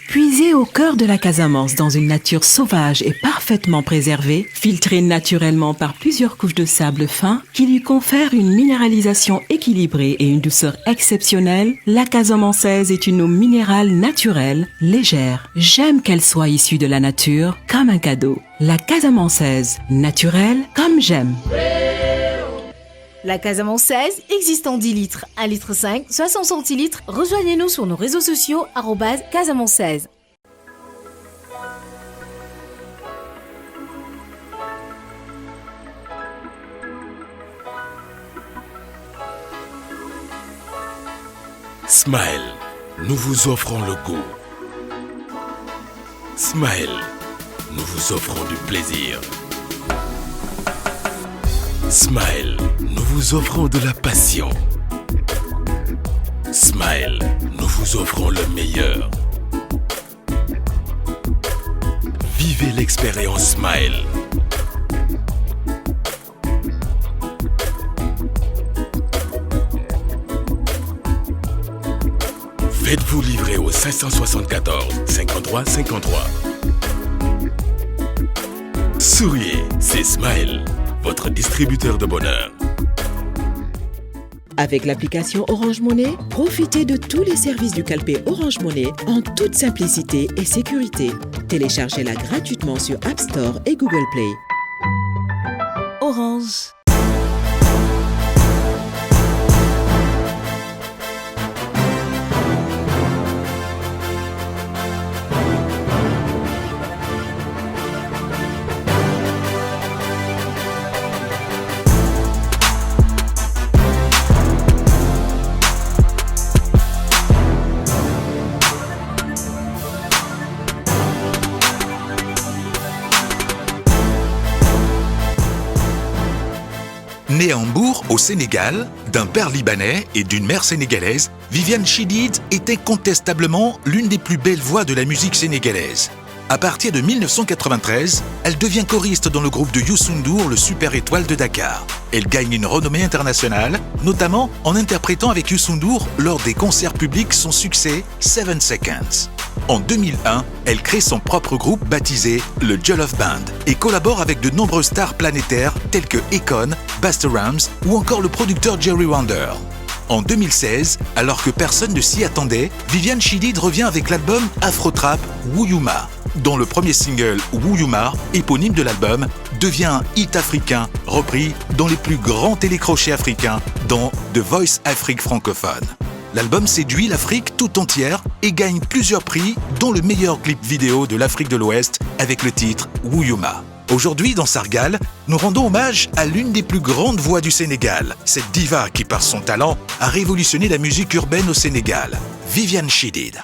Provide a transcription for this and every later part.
Puisé au cœur de la Casamance dans une nature sauvage et parfaitement préservée, filtrée naturellement par plusieurs couches de sable fin qui lui confèrent une minéralisation équilibrée et une douceur exceptionnelle, la casamançaise est une eau minérale naturelle, légère. J'aime qu'elle soit issue de la nature comme un cadeau. La casamançaise, naturelle comme j'aime. La casamançaise existe en 10 litres, 1,5 litre, 60 centilitres. Rejoignez-nous sur nos réseaux sociaux @casamançaise. Smile, nous vous offrons le goût. Smile, nous vous offrons du plaisir. Smile, nous vous offrons de la passion. Smile, nous vous offrons le meilleur. Vivez l'expérience Smile. Faites-vous livrer au 574 53 53. Souriez, c'est Smile, votre distributeur de bonheur. Avec l'application Orange Money, profitez de tous les services du calpé Orange Money en toute simplicité et sécurité. Téléchargez-la gratuitement sur App Store et Google Play. Orange. Née à Hambourg, au Sénégal, d'un père libanais et d'une mère sénégalaise, Viviane Chidid est incontestablement l'une des plus belles voix de la musique sénégalaise. À partir de 1993, elle devient choriste dans le groupe de Youssou N'Dour, le Super Étoile de Dakar. Elle gagne une renommée internationale, notamment en interprétant avec Youssou N'Dour lors des concerts publics son succès 7 Seconds. En 2001, elle crée son propre groupe baptisé le Jollof Band et collabore avec de nombreuses stars planétaires telles que Akon, Busta Rhymes ou encore le producteur Jerry Wonder. En 2016, alors que personne ne s'y attendait, Viviane Chidid revient avec l'album Afro-Trap Wouyouma, dont le premier single Wouyouma, éponyme de l'album, devient un hit africain repris dans les plus grands télécrochets africains, dont The Voice Afrique francophone. L'album séduit l'Afrique tout entière et gagne plusieurs prix, dont le meilleur clip vidéo de l'Afrique de l'Ouest avec le titre Wouyouma. Aujourd'hui, dans Sargal, nous rendons hommage à l'une des plus grandes voix du Sénégal, cette diva qui, par son talent, a révolutionné la musique urbaine au Sénégal, Viviane Chidid.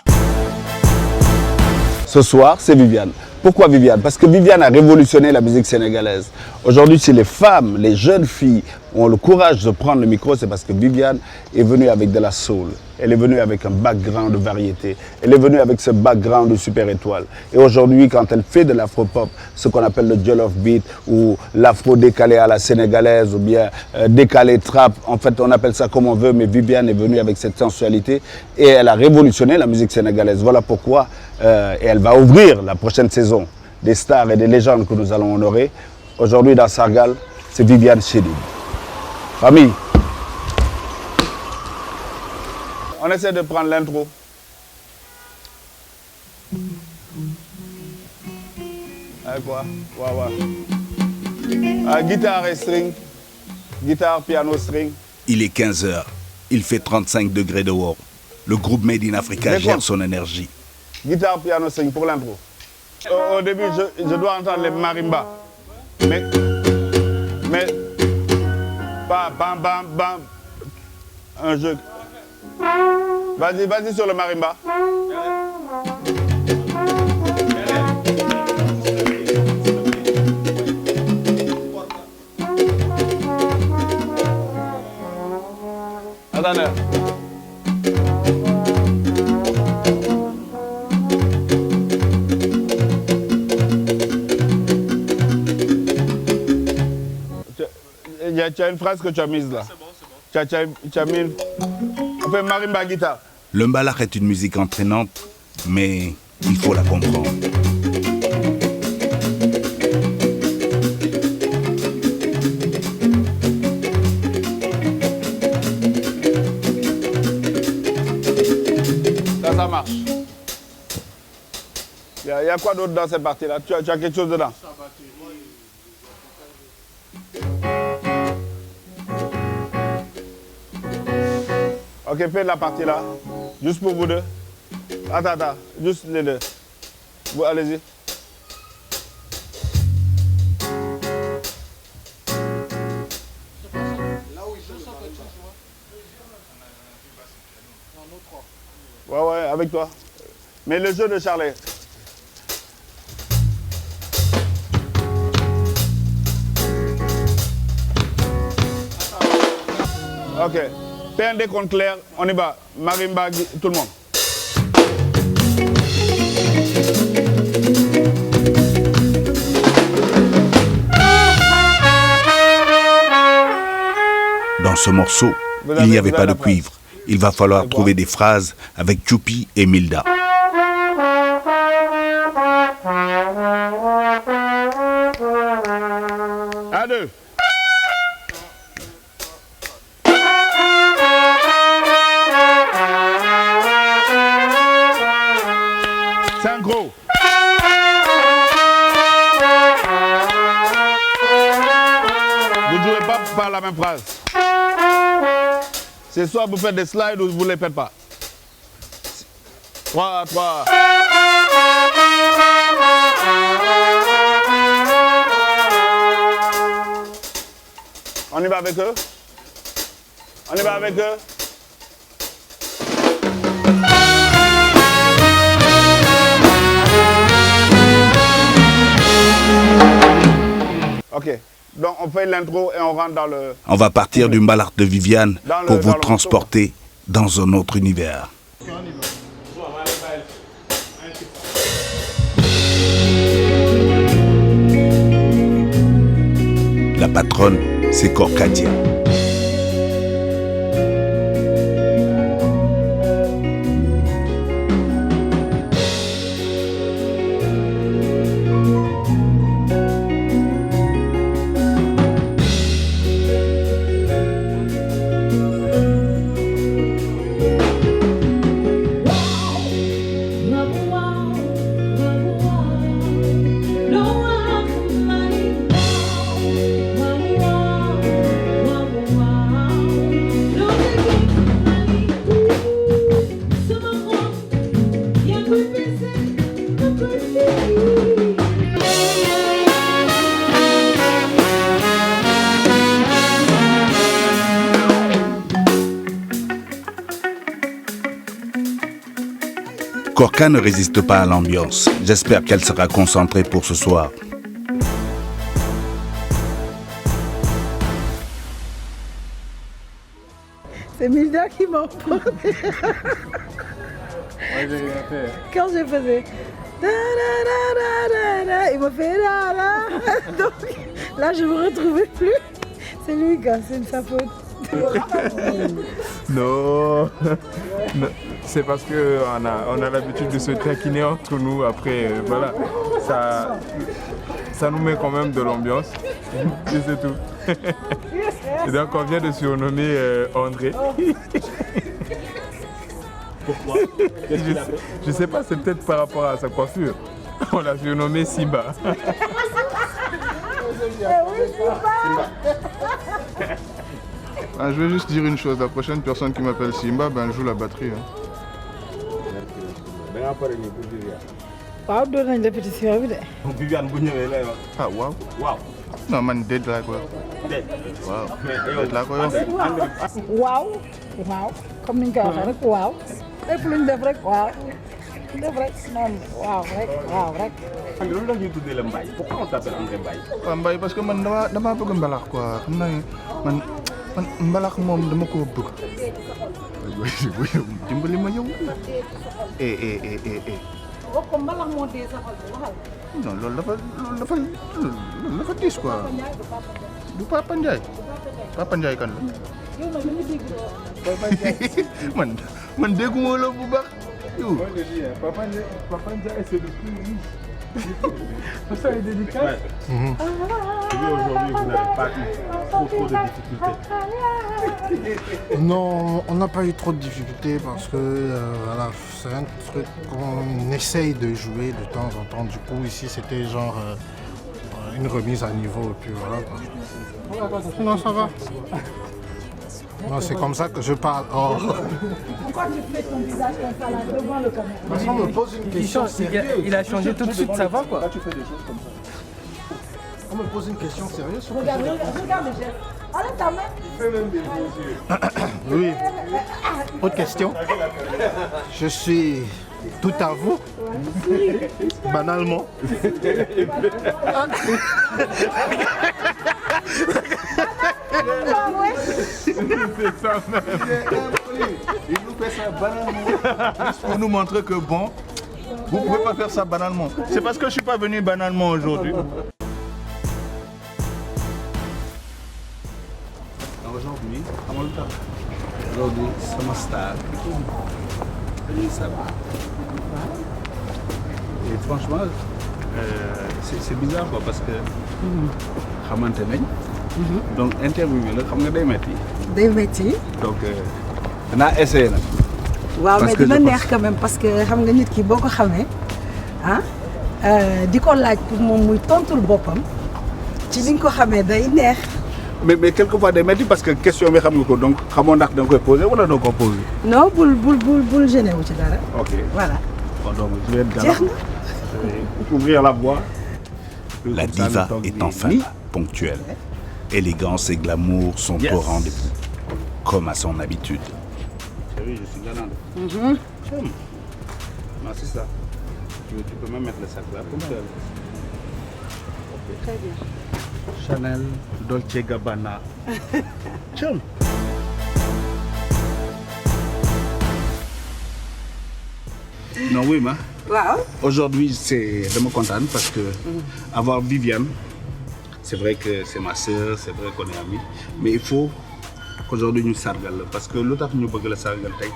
Ce soir, c'est Viviane. Pourquoi Viviane? Parce que Viviane a révolutionné la musique sénégalaise. Aujourd'hui, si les femmes, les jeunes filles ont le courage de prendre le micro, c'est parce que Viviane est venue avec de la soul. Elle est venue avec un background de variété. Elle est venue avec ce background de super étoile. Et aujourd'hui, quand elle fait de l'afro-pop, ce qu'on appelle le jollof beat ou l'afro décalé à la sénégalaise ou bien décalé trap, en fait, on appelle ça comme on veut, mais Viviane est venue avec cette sensualité et elle a révolutionné la musique sénégalaise. Voilà pourquoi et elle va ouvrir la prochaine saison des stars et des légendes que nous allons honorer. Aujourd'hui, dans Sargal, c'est Viviane Chidid. Famille. On essaie de prendre l'intro. Quoi? Guitare et string. Guitare, piano, string. Il est 15h. Il fait 35 degrés dehors. Le groupe Made in Africa gère son énergie. Guitare, piano, string pour l'intro. Au début, je dois entendre les marimbas. Mais pas bam bam bam. Un jeu. Vas-y sur le marimba. Attendez. Tu as une phrase que tu as mise là. C'est bon. Tu as mis... On fait marimba guitare. Le mbalax est une musique entraînante, mais il faut la comprendre. Ça marche. Il y a quoi d'autre dans cette partie-là? Tu as quelque chose dedans? Ok, fais la partie là. Juste pour vous deux. Attends, juste les deux. Vous, allez-y. Ouais, avec toi. Mais le jeu de Charlie. Ok. Fais un décompte clair, on y va. Marimba, tout le monde. Dans ce morceau, il n'y avait pas de cuivre. Il va falloir trouver des phrases avec Choupi et Milda. Un, deux. Synchro. Vous ne jouez pas par la même phrase. C'est soit vous faites des slides ou vous ne les faites pas. 3. On y va avec eux? On y va avec eux? Ok. Donc on fait l'intro et on rentre dans le... On va partir du Mbalax de Viviane pour vous transporter dans un autre univers. La patronne, c'est Korkadia. Korka ne résiste pas à l'ambiance. J'espère qu'elle sera concentrée pour ce soir. C'est Milda qui m'a emporté. Quand je faisais il m'a fait donc là je ne me retrouvais plus. C'est lui quoi, c'est de sa faute. Non, c'est parce qu'on a l'habitude de se taquiner entre nous. Après, voilà, ça nous met quand même de l'ambiance. Et c'est tout. Et donc on vient de surnommer André. Pourquoi? Je sais pas, c'est peut-être par rapport à sa coiffure. On l'a surnommé Simba. Ah, je vais juste dire une chose, la prochaine personne qui m'appelle Simba, ben, je joue la batterie. Waaw doon nañ répétition bi de. Viviane bu ñëwee lay wax. Ah waaw. Waaw. Non man déet laa koy wax. Déet. Waaw. Déet laa koy wax. waaw comme ni ñu koy waxee rek waaw. lépp lu ñu def rek waaw. def rek noonu waaw rek. André loolu la ñuy tuddee la Mbaye. Pourquoi on t'appelle André Mbaye? waaw Mbaye parce que man dama bëgg mbalax quoi xam naa man mbalax moom dama ko bëgg. dimbali ma yow. wax ko mbalax moo dee sa xol waxal. non loolu dafa diis quoi. du Papa Ndiaye. Papa Ndiaye kan la. yow nag li nga dégg man dégguma la bu baax. Moi, je dis, Papa Ndiaye, c'est le plus riche. Ça est délicat. Aujourd'hui, vous n'avez pas eu trop de difficultés. Non, on n'a pas eu trop de difficultés parce que voilà, c'est un truc qu'on essaye de jouer de temps en temps. Du coup, ici, c'était genre une remise à niveau et puis voilà. Quoi. Non, ça va. Non, c'est comme ça que je parle. Oh. Pourquoi tu fais ton visage comme ça là devant le caméra? Parce qu'on me pose une question sérieuse. Il a changé tout de suite, ça va quoi? Quand tu fais des choses comme ça. On me pose une question sérieuse. Regarde le geste. Allez ta main. Oui. Autre question. Je suis tout à vous. Banalement. Il nous fait ça banalement. Juste pour nous montrer que bon, vous ne pouvez pas faire ça banalement. C'est parce que je ne suis pas venu banalement aujourd'hui. Aujourd'hui, sama star dañuy sabar. Et franchement, c'est bizarre quoi parce que xamante nañ. Donc interview bi la xam nga day metti. Day metti. Donc danaa essayé nag. waaw mais dina neex quand même parce que xam nga nit ki boo ko xamee di ko laaj pour moom muy tontul boppam ci li nga ko xamee day neex. mais quelquefois day metti parce que question bi xam nga ko donc xamoo ndax da nga koy poser wala doo ko poser. non bul gêné wu ci dara. Ok voilà. Bon, donc je vais jeex na. ouvrir la voie. La diva est enfin là, ponctuelle. Élégance et glamour sont au rendez-vous, comme à son habitude. Chérie, je suis galant. Non, c'est ça. Tu peux même mettre le sac là, comme ça. Okay. Très bien. Chanel, Dolce Gabbana. Tchum. Non, oui, ma. Wow. Aujourd'hui, c'est de me contenter parce que avoir Viviane, c'est vrai que c'est ma sœur, c'est vrai qu'on est amis, mais il faut qu'aujourd'hui nous sargal parce que l'autre nous bëgg la sargal tay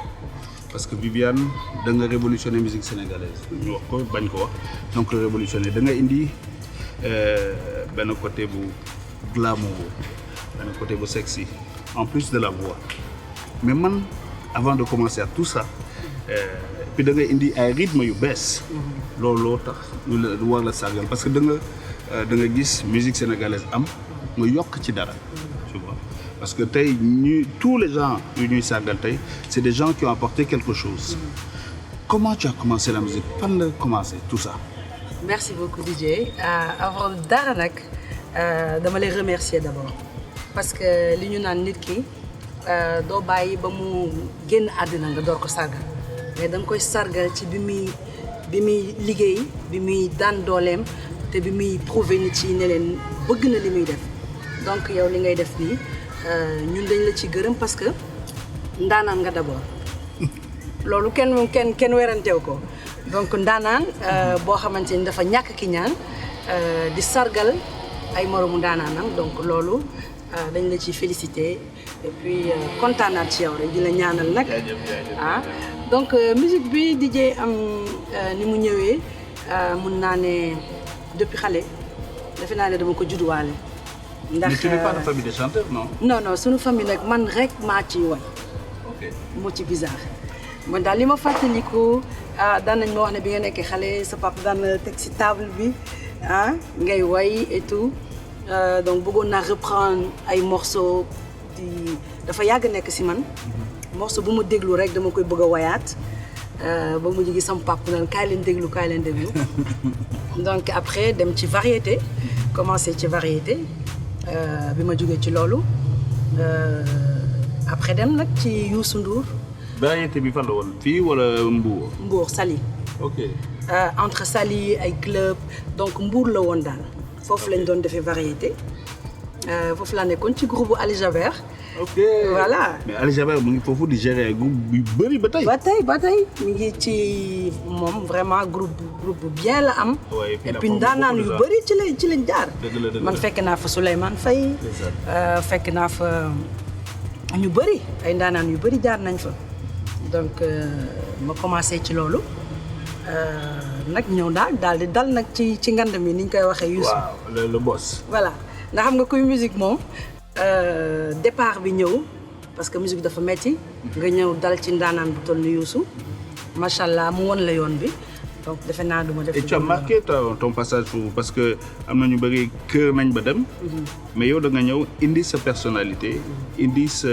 parce que Viviane da nga révolutionner musique sénégalaise ñu wax ko bañ ko wax donc révolutionner da nga indi ben côté bu glamour ben côté bu sexy en plus de la voix mais man avant de commencer à tout ça puis da nga indi ay rythme yu bees looloo tax ñu war la sargal parce que da nga gis musique sénégalaise am nga yokk ci dara tu vois parce que tey tous les gens yu ñuy sargal tey c'est des gens qui ont apporté quelque chose. Comment tu as commencé la musique? Fan la commencé tout ça? Merci beaucoup DJ. Avant dara nag dama lay remercier d'abord parce que li ñu naan nit ki doo bàyyi ba mu génn àddina nga door ko sargal mais da nga koy sargal ci bi muy liggéey bi muy daan dooleem te bi muy prouver nit yi ne leen bëgg na li muy def donc yow li ngay def nii ñun dañ la ci gërëm parce que ndaanaan nga d'abord loolu kenn weranteew ko donc ndaanaan boo xamante ni dafa ñàkk ki ñaan di sargal ay moromu ndaanaanam donc loolu dañ la ci féliciter et puis kontaanaat ci yow rek di la ñaanal nag donc musique bi DJ am ni mu ñëwee mun naa ne depuis xale defe naa ne dama ko judduwaale. ndax mais tu n'es pas de famille de chanteurs non. non sunu famille nag man rek maa ciy woy. ok moo ci bizarre. man daal li ma fàttaliku daan nañ ma wax ne bi nga nekkee xale sa papa daan na teg ci table bi ngay woy et tout donc bëggoon naa reprendre ay morceaux dafa yàgg nekk ci man. morceau bu ma déglu rek dama koy bëgg a woyaat. ba mu jógee sama papa naan kaay leen déglu donc après dem ci variété commencé ci variété bi ma jógee ci loolu après dem nag ci Youssou Ndour. variété bi fan la woon fii wala Mbour. Mbour Saly. ok entre Saly ay club donc Mbour la woon daal foofu lañ doon defee variété foofu laa nekkoon ci groupe Ali Jaber. ok voilà mais Ali Jaber mu ngi foofu di gérer groupe yu bëri ba tey. ba tey mi ngi ci moom vraiment groupe bu bien la am. et puis ndaanaan yu bëri ci lañ jaar. man fekk naa fa Souleymane Faye. fekk naa fa ñu bëri ay ndaanaan yu bëri jaar nañ fa. donc ma commencé ci loolu nag ñëw daal di dal nag ci ngand mi ni ñu koy waxee Youssou. waaw le boss. voilà ndax xam nga kuy musique moom départ bi ñëw parce que musique dafa metti nga ñëw dal ci ndaanaan bu toll ni Youssou macha allah mu won la yoon bi donc defe naa du ma def. et tu as marqué ton passage foofu parce que am na ñu bëri kër nañ ba dem. mais yow da nga ñëw indi sa personnalité. indi sa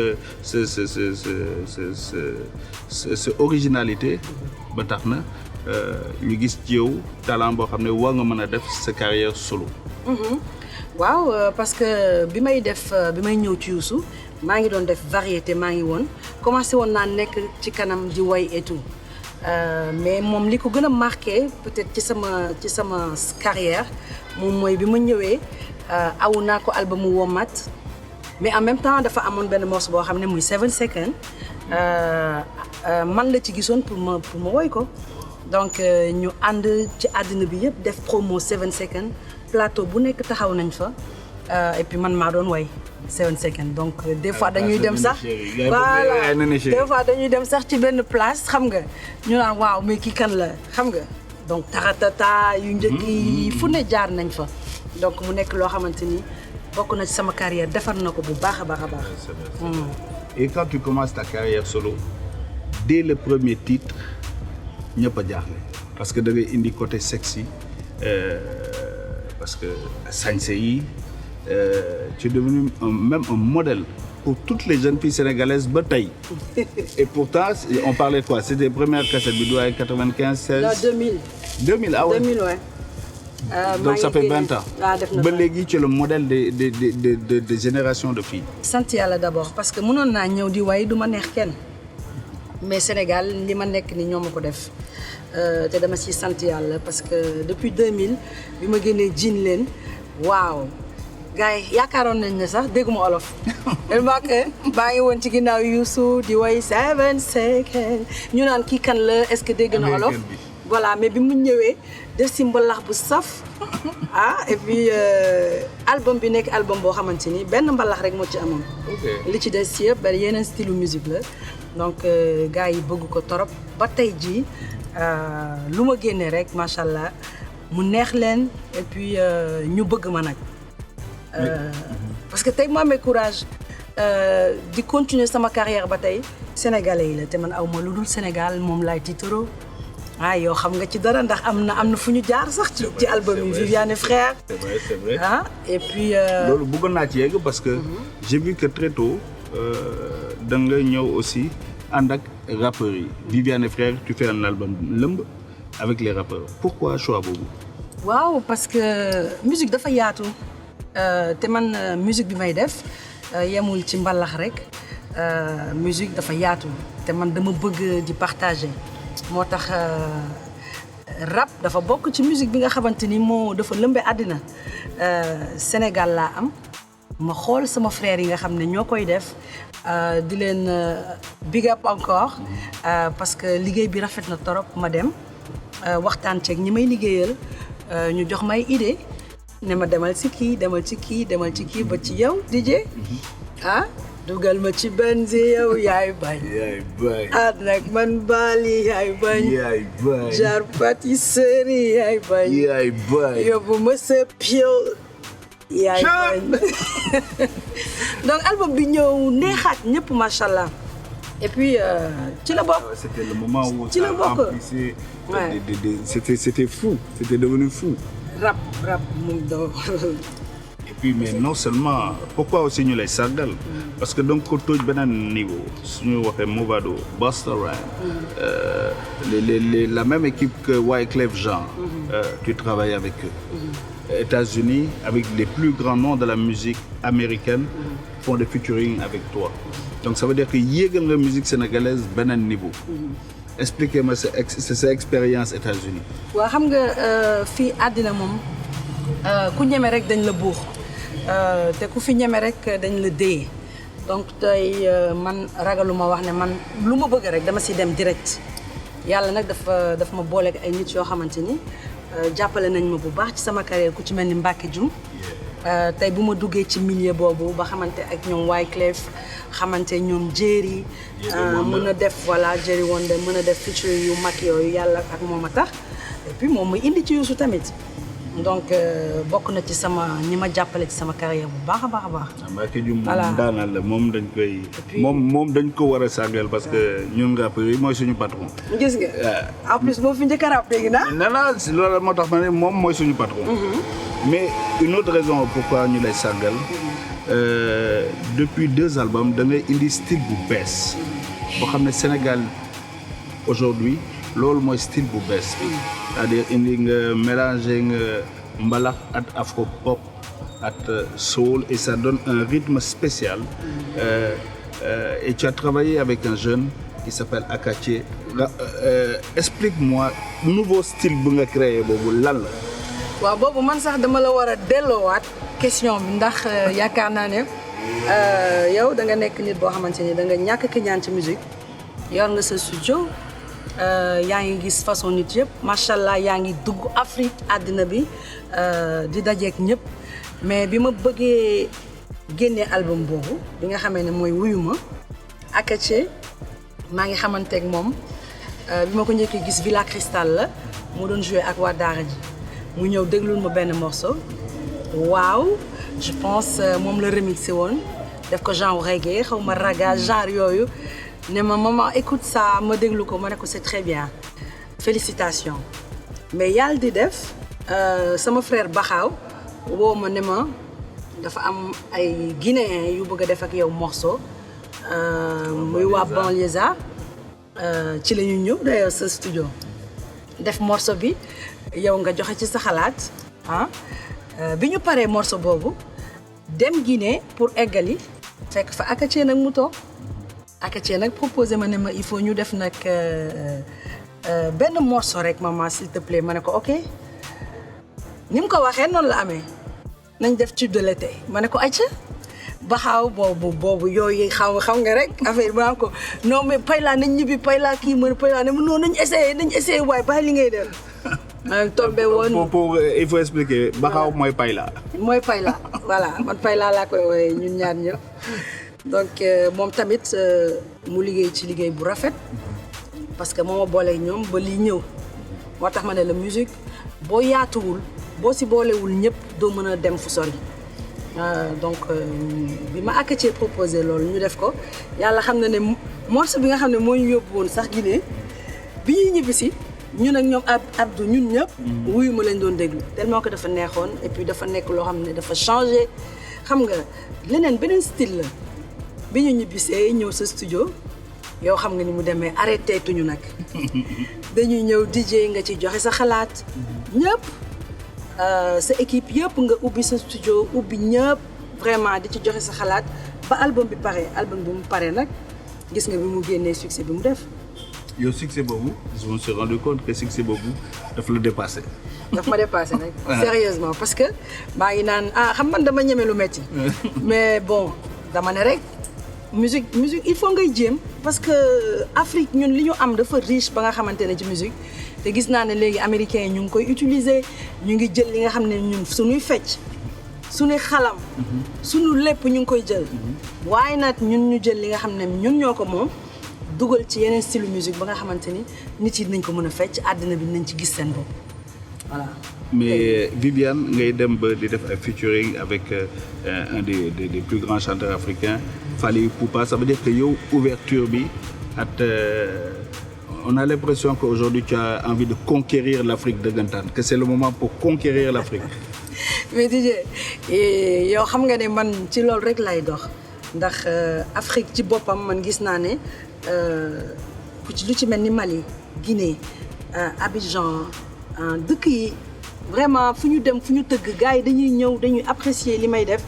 originalité ba tax na ñu gis ci yow talent boo xam ne war nga mën a def sa carrière solo. waaw parce que bi may ñëw ci Youssou maa ngi doon def variété maa ngi woon commencé woon naa nekk ci kanam di way et tout mais moom li ko gën a marqué peut-être ci sama carrière moom mooy bi ma ñëwee awu naa ko album mu Womat mais en même temps dafa amoon benn morceau boo xam ne muy 7 Seconds man la ci gisoon pour ma woy ko donc ñu ànd ci àddina bi yëpp def promo 7 Seconds plateau bu nekk taxaw nañ fa et puis man maa doon way 7 Seconds donc des fois dañuy dem sax voilà des fois dañuy dem sax ci benn place xam nga ñu naan waaw mais kii kan la xam nga donc taratata yu njëkk yi fu ne jaar nañ fa donc mu nekk loo xamante ni bokk na ci sama carrière defar na ko bu baax a baax a baax. Et quand tu commences ta carrière solo dès le premier titre ñëpp a jaaxle parce que da ngay indi côté sexy parce que sañse yi tu es devenu même un modèle pour toutes les jeunes filles sénégalaises ba tey. Et pourtant on parlait de quoi? C'était première cassette bi doy 95 16. Non 2000. Ah ouais. 2000 ouais. Donc ça fait 20 ans. ba léegi tu es le modèle de génération de filles. sant yàlla d'abord parce que mënoon naa ñëw di way du ma neex kenn mais Sénégal li ma nekk ni ñoo ma ko def te dama ciy sant yàlla parce que depuis 2000 bi ma génnee jiin leen waaw gars yi yaakaaroon nañ ne sax dégguma olof. tellement que baa ngi woon ci ginnaaw Youssou di way 7 Seconds ñu naan kii kan la est-ce que dégg na olof. voilà mais bi mu ñëwee def si mbalax bu saf et puis album bi nekk album boo xamante ni benn mbalax rek moo ci amoon. li ci des yëpp benn yeneen style musique la donc gars yi bëgg ko torop ba tey jii lu ma génnee rek macha allah mu neex leen et puis ñu bëgg ma nag. parce que tey mu amee courage di continuer sama carrière ba tey sénégalais yi la te man aw ma lu dul Sénégal moom laay tiitaroo. yow xam nga ci dara ndax am na fu ñu jaar sax ci album yi Viviane et Frères. c'est vrai. Et puis. loolu bëggoon naa ci yegg parce que j'ai vu que très tôt da nga ñëw aussi ànd ak rappeurs yi Viviane et Frères tu fais un album lëmb avec les rappeurs pourquoi choix boobu. waaw parce que musique dafa yaatu te man musique bi may def yemul ci mbalax rek musique dafa yaatu te man dama bëgg di partager. moo tax rap dafa bokk ci musique bi nga xamante ni dafa lëmbe àddina Sénégal laa am ma xool sama frère yi nga xam ne ñoo koy def di leen big up encore parce que liggéey bi rafet na torop ma dem waxtaan ceeg ñi may liggéeyal ñu jox may idée ne ma demal ci kii demal ci kii ba ci yow DJ dugal ma ci benzi yow yaay bañ. nag man baali yaay bañ. jar pâtisserie yaay bañ. yóbbu ma sa pio. yaay bañ. donc album bi ñëw neexaat ñëpp macha allah. et puis ci la bokk. C'était le moment où ci la bokk. C'était fou, c'était devenu fou. Rap moom do. Et puis mais non seulement pourquoi aussi ñu lay sargal parce que donc ko tooj beneen niveau suñu waxee Movado Busta Rhymes la même équipe que Wyclef Jean tu travailles avec eux États-Unis avec les plus grands noms de la musique américaine font des featuring avec toi donc ça veut dire que yéegal nga musique sénégalaise beneen niveau expliquez-moi sa expérience États-Unis waaw xam nga fii àddina moom ku ñeme rek dañ la buux te ku fi ñeme rek dañ la déye donc tey man ragaluma wax ne man lu ma bëgg rek dama si dem direct yàlla nag daf ma booleeg ay nit yoo xamante ni jàppale nañ ma bu baax ci sama carrière ku ci mel ni Mbacke Dioum tey bu ma duggee ci milieu boobu ba xamante ak ñoom Wyclef xamante ñoom Jerry mën a def voilà Jerry Wonder mën a def featuring yu mag yooyu yàlla ak moom a tax et puis moom muy indi ci Youssou tamit donc bokk na ci sama ñi ma jàppale ci sama carrière bu baax a baax a baax. Mbacké Dioum moom daanal la moom dañ koy. moom dañ ko war a sargal parce que ñun rappeurs yi mooy suñu patron. gis nga. en plus boo fi njëkk a rap léegi na. nee naa loolu moo tax ma ne moom mooy suñu patron. mais une autre raison pourquoi ñu lay sargal depuis 2 albums da ngay indi style bu bees boo xam ne Sénégal aujourd'hui loolu mooy style bu bees bi. c'est-à-dire indi nga mélanger nga mbalax ak afro pop ak soul et ça donne un rythme spécial et tu as travaillé avec un jeune qui s'appelle Akache. Explique-moi nouveau style bu nga créé boobu lan la. waaw boobu man sax dama la war a delloowaat question bi ndax yaakaar naa ne yow da nga nekk nit boo xamante ni da nga ñàkk ki ñaan ci musique yor nga sa studio yaa ngi gis façon nit yëpp macha allah yaa ngi dugg Afrique àddina bi di dajeek ñëpp mais bi ma bëggee génnee album boobu bi nga xamee ne mooy Wuyuma Akache maa ngi xamanteek moom bi ma ko njëkkee gis Villa Cristal la mu doon joué ak waa Daara ji mu ñëw déglul ma benn morceau waaw je pense moom la remixé woon def ko genre reggae xaw ma raga genre yooyu ne ma maman écoute ça ma déglu ko ma ne ko c'est très bien félicitations mais yàlla di def sama frère Baxaaw woo ma ne ma dafa am ay Guinéens yu bëgg a def ak yow morceau muy waa Banlieusard ci la ñu ñëw d'ailleurs sa studio def morceau bi yow nga joxe ci sa xalaat bi ñu paree morceau boobu dem Guinée pour eggali fekk fa Akache nag mu toog Akache nag proposé ma ne ma il faut ñu def nag benn morceau rek maman s'il te plaît ma ne ko ok ni mu ko waxee noonu la amee nañ def tube de l'été ma ne ko ayca Baxaaw boobu yooyu xaw nga rek affaire bi ma ko non mais Payla nañ ñibbi Payla kii mën Payla ne ma non nañ essayé waaye bàyyi li ngay def. tombé woon pour il faut expliquer Baxaaw mooy Payla. mooy Payla voilà man Payla laa koy woowee ñun ñaar ñëpp donc moom tamit mu liggéey ci liggéey bu rafet parce que moo ma booleeg ñoom ba lii ñëw moo tax ma ne la musique boo yaatuwul boo si boolewul ñëpp doo mën a dem fu sori donc bi ma Akache proposé loolu ñu def ko yàlla xam na ne morceau bi nga xam ne moo ñu yóbbu woon sax Guinée bi ñuy ñibbisi ñun ak ñoom Abdou ñun ñëpp Wuyuma lañ doon déglu tellement que dafa neexoon et puis dafa nekk loo xam ne dafa changé xam nga leneen beneen style la bi ñu ñibbisee ñëw sa studio yow xam nga ni mu demee arrêté tuñu nag dañuy ñëw DJ nga ci joxe sa xalaat ñëpp sa équipe yëpp nga ubbi sa studio ubbi ñëpp vraiment di ci joxe sa xalaat ba album bi pare album bi mu pare nag gis nga bi mu génnee succès bi mu def. yow succès boobu je me suis rendu compte que succès boobu daf la dépassé. daf ma dépassé nag. sérieusement parce que maa ngi naan xam man dama ñeme lu metti mais bon dama ne rek musique il faut ngay jéem parce que Afrique ñun li ñu am dafa riche ba nga xamante ne ci musique te gis naa ne léegi américains yi ñu ngi koy utiliser ñu ngi jël li nga xam ne ñun suñuy fecc suñuy xalam suñu lépp ñu ngi koy jël waaye nag ñun ñu jël li nga xam ne ñun ñoo ko moom dugal ci yeneen style musique ba nga xamante ni nit yi dinañ ko mën a fecc àddina bi dinañ ci gis seen bopp voilà. mais Viviane ngay dem ba di def ay featuring avec un des plus grands chanteurs africains Fally Ipupa ça veut dire que yow ouverture bi at on a l'impression qu'aujourd'hui tu as envie de conquérir l'Afrique dëggantaan que c'est le moment pour conquérir l'Afrique. mais DJ yow xam nga ne man ci loolu rek lay dox ndax Afrique ci boppam man gis naa ne lu ci mel ni Mali Guinée Abidjan dëkk yi vraiment fu ñu dem fu ñu tëgg gars yi dañuy apprécier li may def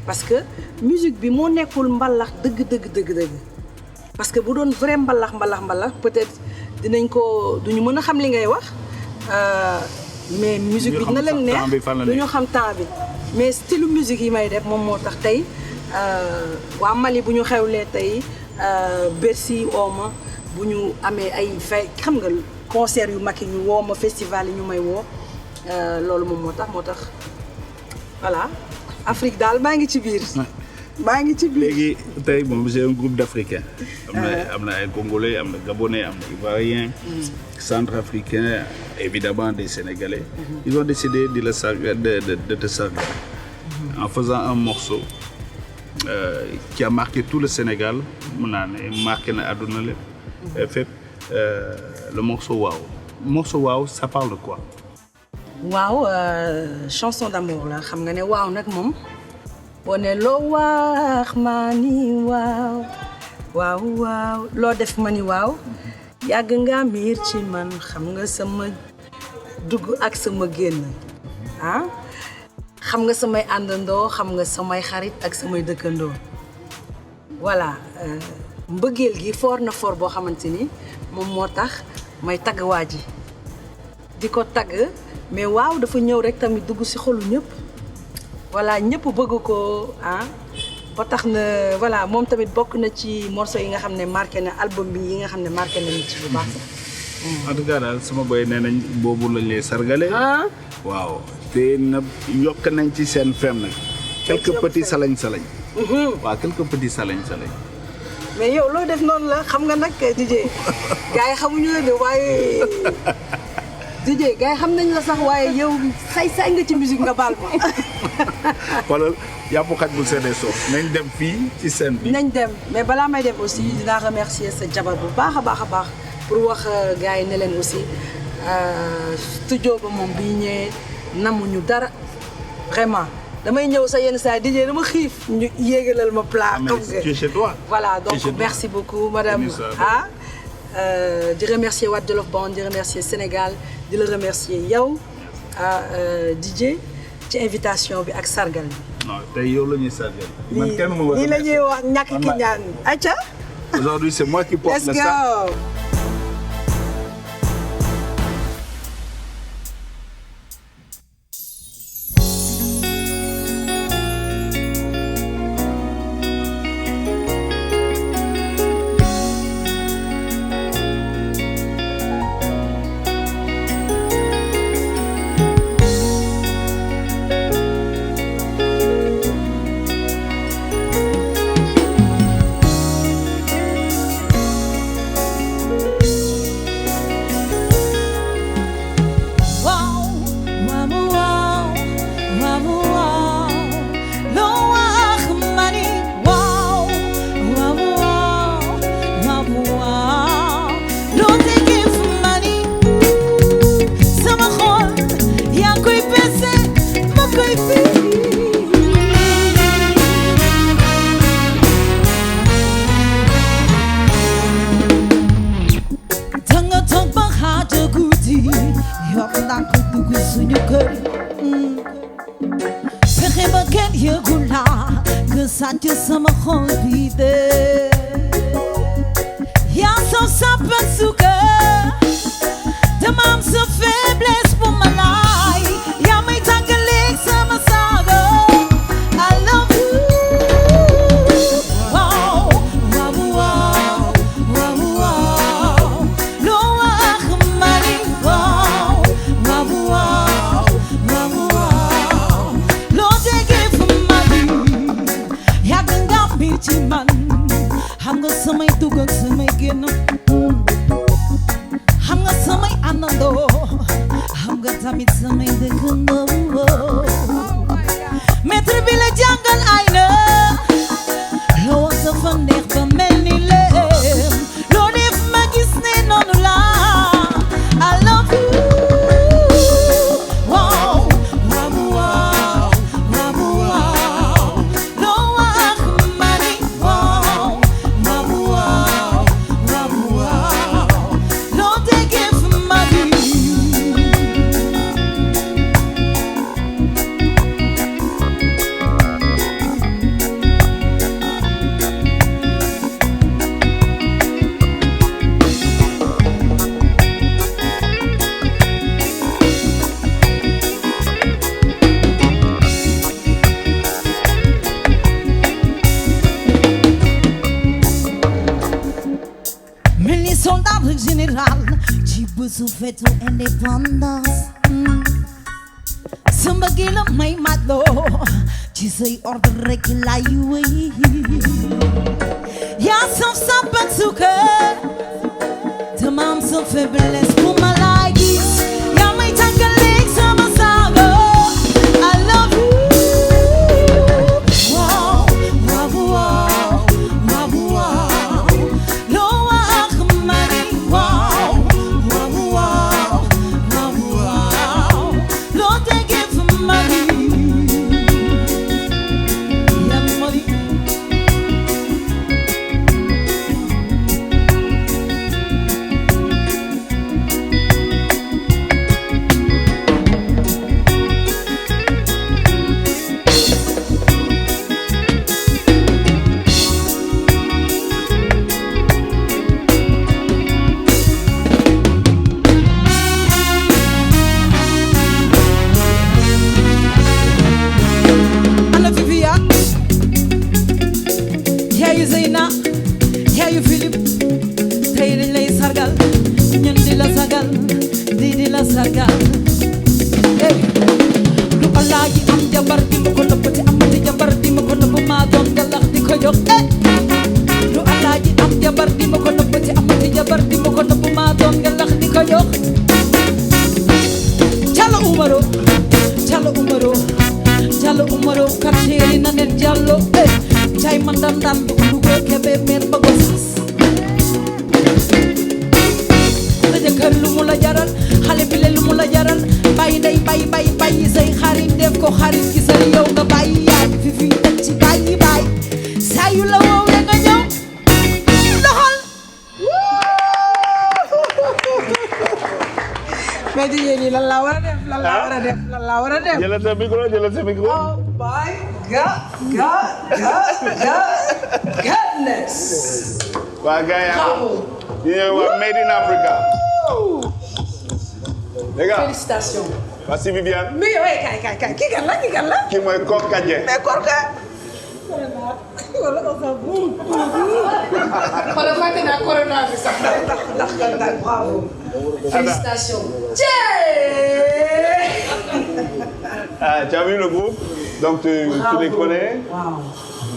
parce que musique bi moo nekkul mbalax dëgg parce que bu doon vrai mbalax peut-être duñu mën a xam li ngay wax mais musique bi dina leen neex duñu xam temps bi mais style musique yi may def moom moo tax tey waa Mali bu ñu xewlee tey Bercy ooma bu ñu amee ay fay xam nga concert yu mag yi ñu woo ma festival yi ñu may woo loolu moom moo tax voilà. Afrique daal maa ngi ci biir. maa ngi ci biir léegi tey moom j'ai un groupe d'Africains. am na ay Congolais am na Gabonais am na Ivoiriens. Centrafricains évidemment des Sénégalais. Ils ont décidé de te sargal en faisant un morceau qui a marqué tout le Sénégal mun naa ne marqué na àdduna lépp fépp le morceau waaw ça parle de quoi. waaw chanson d'amour la xam nga ne waaw nag moom boo ne loo wax ma ni waaw loo def ma ni waaw yàgg nga miir ci man xam nga sama dugg ak sama génn ah xam nga samay àndandoo xam nga samay xarit ak samay dëkkandoo voilà mbëggeel gi foor na foor boo xamante ni moom moo tax may tagg waa ji di ko tagg mais waaw dafa ñëw rek tamit dugg ci xolu ñëpp voilà ñëpp bëgg ko ah ba tax na voilà moom tamit bokk na ci morceau yi nga xam ne marqué na album bi yi nga xam ne marqué na ci bu baax en tout cas daal sama boy nee nañ boobu lañ lay sargale waaw te na yokk nañ ci seen fem nag quelques petits salañ waaw quelques petits salañ mais yow loo def noonu la xam nga nag DJ gars yi xamuñu la de waaye DJ gars yi xam nañ la sax waaye yow say nga ci musique nga baal ma. xoolal yàpp xaj bu seddee soof nañ dem fii ci scène bi. nañ dem mais balaa may dem aussi dinaa remercier sa jabar bu baax a baax pour wax gars yi ne leen aussi studio ba moom bi ñëwee namuñu dara vraiment damay ñëw sa yenn saa DJ dama xiif ñu yéegalal ma plat. comme que chez toi. voilà donc merci beaucoup madame di remercier Wat Jolof Band di remercier Sénégal di la remercier yow DJ ci invitation bi ak sargal bi. non tey yow la ñuy sargal. man kenn mu war a lii la ñuy wax ñàkk ki ñaan acca. aujourd'hui c'est moi qui porte le sac. Let's go. Fetu independence Samba gila may matlo ci say ordre rek lay wéy yaa saf sap ak suukar te ma am sa faiblesse pour ma lay gis yaa may tàggaleeg sama saago I love you wow wow wow wow wow loo wax ma ni wow wow wow wow wow loo tegee fa ma ni sargal lu Allah yi am jabar di ma ko nëbb te amati jabar di ma ko nëbb maa doon galax di ko jox lu Allah yi am jabar di ma ko nëbb te amati jabar di ma ko nëbb maa doon galax di ko jox Jallo Umaro Jallo Umaro quartier na nen Jallo cay man dan bu dugo kebe mer ba gosas la jëkkër lu mu la jaral xale bi lu mu la jaral bàyyi ndey bàyyi say xarit def ko xarit gi sa yow nga bàyyi yaay fi teg ci bàyyi saa yu la woowee nga ñëw doxal mais jigéen ñi lan la war a def lan la war a def jëlal sa micro oh my goodness waa gars yi ñu waa made in Africa les gars félicitations. Merci Viviane. mais kay kii kan la. kii mooy Kor Kadje. mais Kor ka. wala on s'en fout. xoolal fàtte naa corona bi sax ndax bravo. félicitations. Tu as vu le groupe? Donc tu les connais? Wow.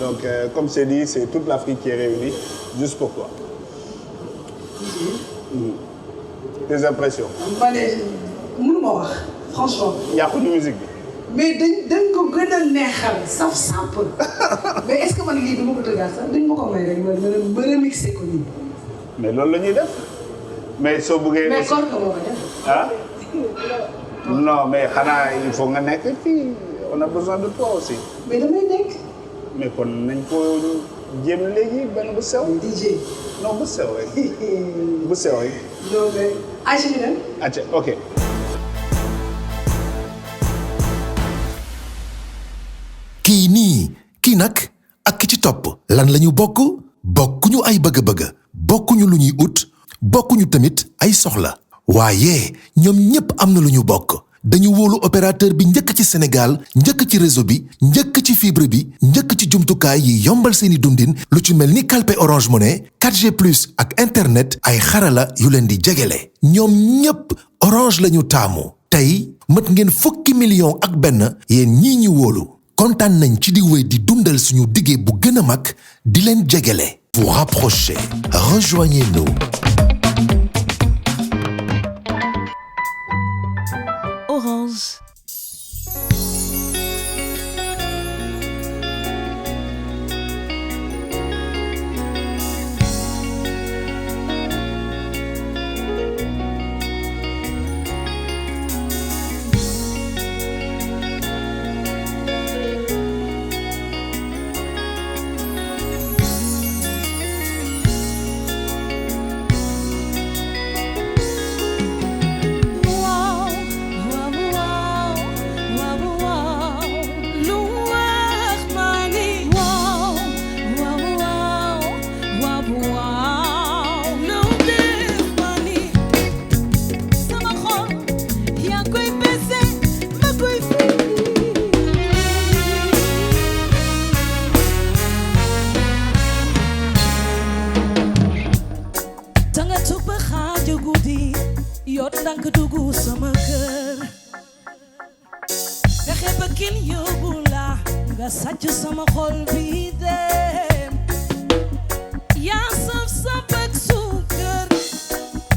Donc comme c'est dit, c'est toute l'Afrique qui est réunie juste pour toi. Tes impressions? mënuma wax franchement. yàquñu musique bi. mais dañ ko gën a neexal saf sàpp. mais est-ce que man lii dama ko tëggaat sax dañ ma ko may rek ma remixé ko nii. mais loolu la ñuy def. mais soo bëggee. mais Kor ka moo ko def. ah non mais xanaa il faut nga nekk fii on a besoin de toi aussi. mais damay nekk. mais kon nañ ko jéem léegi benn bu sew. DJ. non bu sew rek. bu sew rek. non mais Aïcha ñu dem. Aïcha ok. kii nag ak ki ci topp lan lañu bokkuñu ay bëgg-bëgg bokkuñu lu ñuy ut bokkuñu tamit ay soxla waaye ñoom ñépp am na lu ñu bokk dañu wóolu opérateur bi njëkk ci Sénégal njëkk ci réseau bi njëkk ci fibre bi njëkk ci jumtukaay yi yombal seeni dundin lu ci mel ni kalpe Orange Money 4G plus ak internet ay xarala yu leen di jegele ñoom ñépp Orange lañu taamu tey mat ngeen fukki million ak benn yéen ñii ñu wóolu kontaan nañ ci di wéy di dundal suñu diggé bu gën a mag di leen jegele vous rapprochez rejoignez-nous. Orange. nga sàcc sama xol bi dem yaa saf saf ak suukar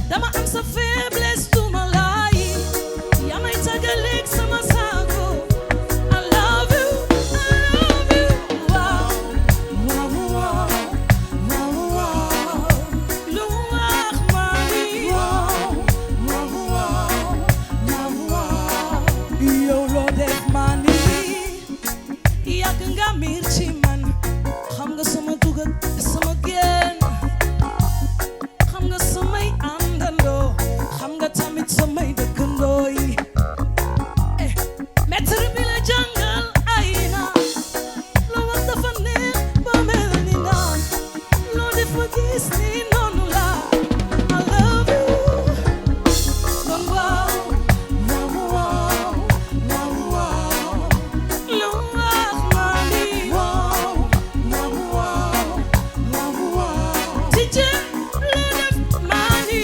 dama am sa faiblesse tuma laay yaa may tàggaleeg sama sago I love you waaw waaw waaw waaw waaw lu wax maa ni waaw waaw waaw waaw waaw yow loo def maa ni yàgg nga miir ci man xam nga sama dugal sama génn xam nga samay àndandoo xam nga tamit samay dëkkandoo yi maître bi la jàngal ay na loo wax dafa neex ba mel ni naan loo def ma gis ni noonu la I love you kon waaw waaw waaw waaw waaw lu wax maa ni waaw waaw waaw waaw waaw DJ lu def maa ni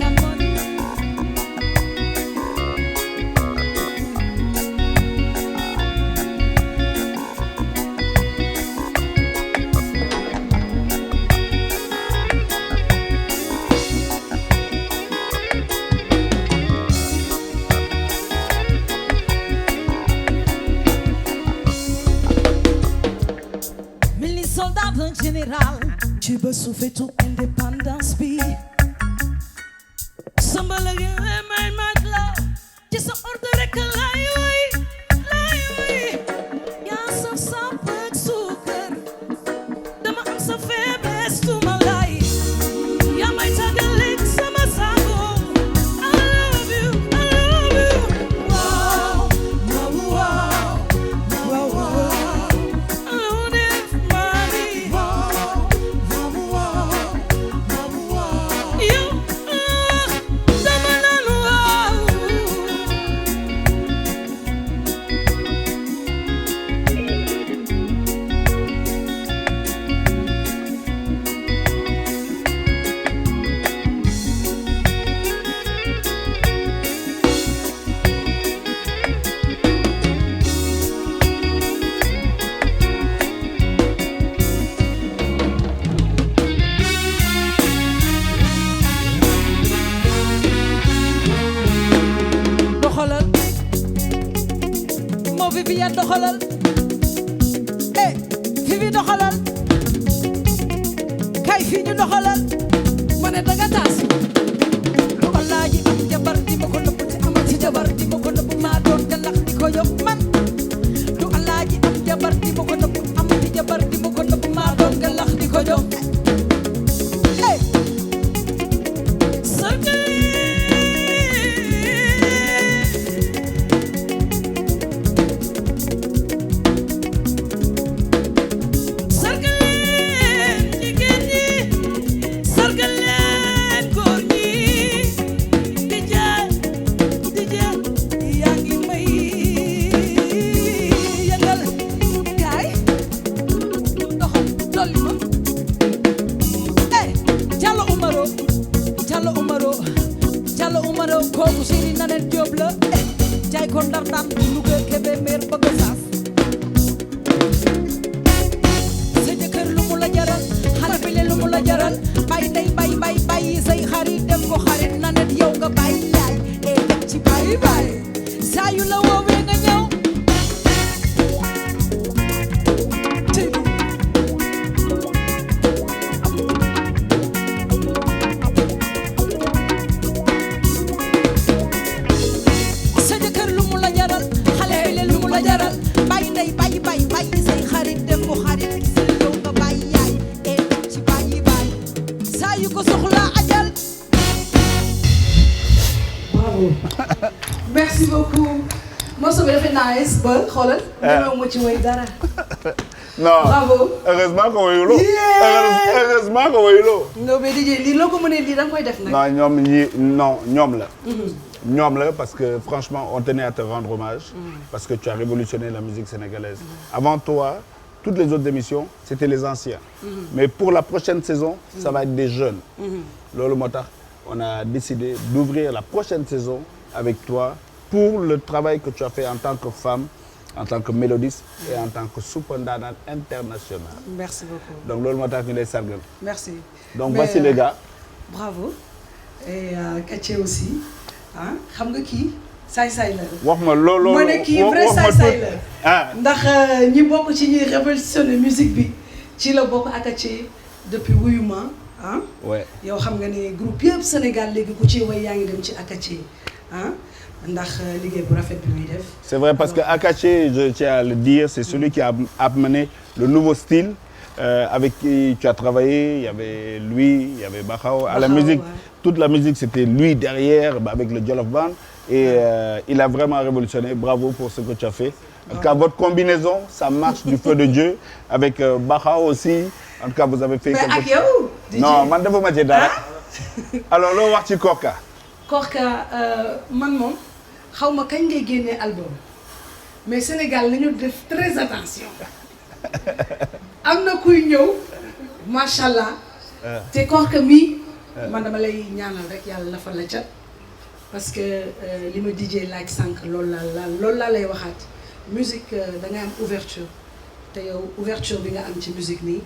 yaa moon mel ni soldat d'un général tu veux souffler ton indépendance bi samba la gi may mat la ci sa ordre rek laay way yaa saf saf ak suukar dama am sa faiblesse tuma laay yaa may tàggaleeg sama sago I love you waaw waaw waaw waaw waaw lu def maa ni waaw waaw waaw waaw waaw yow dama naan waaw doxalal moo Viviane doxalal Vivi doxalal kay fii ñu doxalal ma ne danga taas lu Alaaji am jabar di ma ko nëbb te amal ci jabar di ma ko nëbb maa doon galax di ko yóbbu man lu Alaaji am jabar di ma ko nëbb amal ci jabar di ma ko nëbb maa doon galax di ko yóbbu kooku Siri Nanet Diop la jaay ko Ndar daan Louga Kébé meer bëgg saas sa jëkkër lu mu la jaral xale bi le lu mu la jaral bay day bay bay bàyyi say xarit def ko xarit Nanet yow nga bàyyi yaay dem ci bàyyi bàyyi saa yu la woowee nga ñëw merci beaucoup morceau bi dafa nice ba xoolal ñëw ma ci way dara non bravo heureusement ko wayuloo heureusement ko wayuloo non mais DJ lii loo ko mënee lii da nga koy def nag non ñoom la ñoom la parce que franchement on tenait à te rendre hommage parce que tu as révolutionné la musique sénégalaise avant toi toutes les autres émissions c'était les anciens mais pour la prochaine saison ça va être des jeunes loolu moo tax on a décidé d'ouvrir la prochaine saison avec toi pour le travail que tu as fait en tant que femme en tant que mélodiste et en tant que suppandaanaan international. Merci beaucoup. Donc loolu moo tax ñu lay sargal. Merci. Donc voici les gars. Bravo. Et Kaché aussi. ah xam nga kii saay-saay la. wax ma loolu ma ne kii vrai saay-saay la. ah ndax ñi bokk ci ñuy révolutionner musique bi ci la bokk ak Kaché depuis Wuyuma ah. ouais yow xam nga ne groupe yëpp Sénégal léegi ku ci way yaa ngi dem ci Akaché ah ndax liggéey bu rafet bi muy def. C'est vrai parce que Akaché, je tiens à le dire, c'est celui qui a amené le nouveau style avec qui tu as travaillé. Il y avait lui, il y avait Baxaw. À la musique, toute la musique, c'était lui derrière avec le Jollof Band. Et il a vraiment révolutionné. Bravo pour ce que tu as fait. En tout cas, votre combinaison, ça marche du feu de Dieu. Avec Baxaw aussi. En tout cas, vous avez fait quelque chose. Non, man defu ma ci dara. Alors, loo wax ci Korka. Korka man moom xaw ma kañ ngay génnee album mais Sénégal nañu def très attention am na kuy ñëw macha allah te Korka mi man dama lay ñaanal rek yàlla lafal la cat parce que li ma DJ laaj sànq loolu laa lay waxaat musique da ngay am ouverture te yow ouverture bi nga am ci musique nii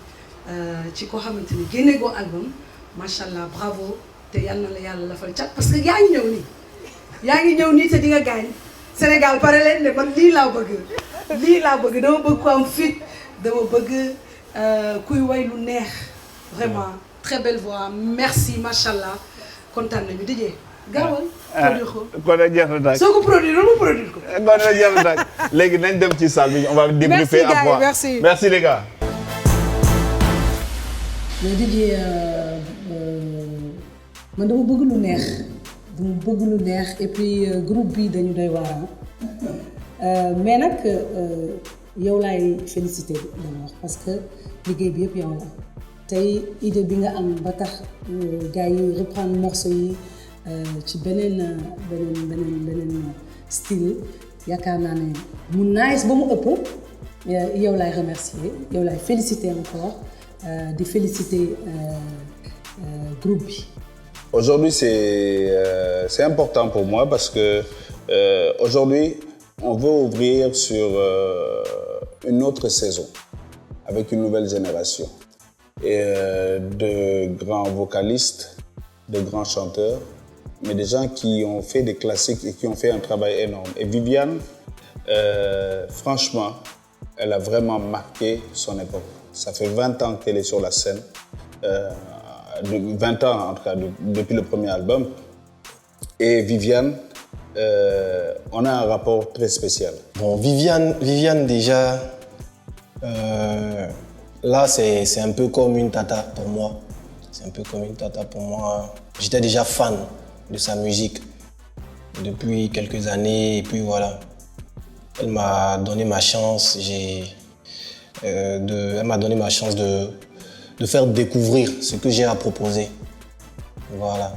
ci koo xamante ni génne goo album macha allah bravo. te yàlla na la yàlla lafal cat parce que yaa ngi ñëw nii te di nga gaañ Sénégal pare leen ne man lii laa bëgg dama bëgg ko am fit dama bëgg kuy way lu neex vraiment très belle voix merci machallah kontaan nañu dijee gaawal produire ko kon nag jeex na daal soo ko produire mu produire ko kon nag jeex na daal léegi nañ dem ci salle bi on va débriefer après. Merci les gars. mais dijee man dama bëgg lu neex et puis groupe bi dañu doy waar mais nag yow laay féliciter d'abord parce que liggéey bi yëpp yow la tey idée bi nga am ba tax gars yi reprendre morceau yi ci beneen style yaakaar naa ne mu nice ba mu ëpp yow laay remercier yow laay féliciter encore di féliciter groupe bi. Aujourd'hui, c'est important pour moi parce que aujourd'hui, on veut ouvrir sur une autre saison avec une nouvelle génération et de grands vocalistes, de grands chanteurs, mais des gens qui ont fait des classiques et qui ont fait un travail énorme. Et Viviane, franchement, elle a vraiment marqué son époque. Ça fait 20 ans qu'elle est sur la scène. 20 ans en tout cas depuis le premier album et Viviane on a un rapport très spécial. Bon Viviane déjà là c'est un peu comme une tata pour moi. J'étais déjà fan de sa musique depuis quelques années et puis voilà. Elle m'a donné ma chance de faire découvrir ce que j'ai à proposer. Voilà.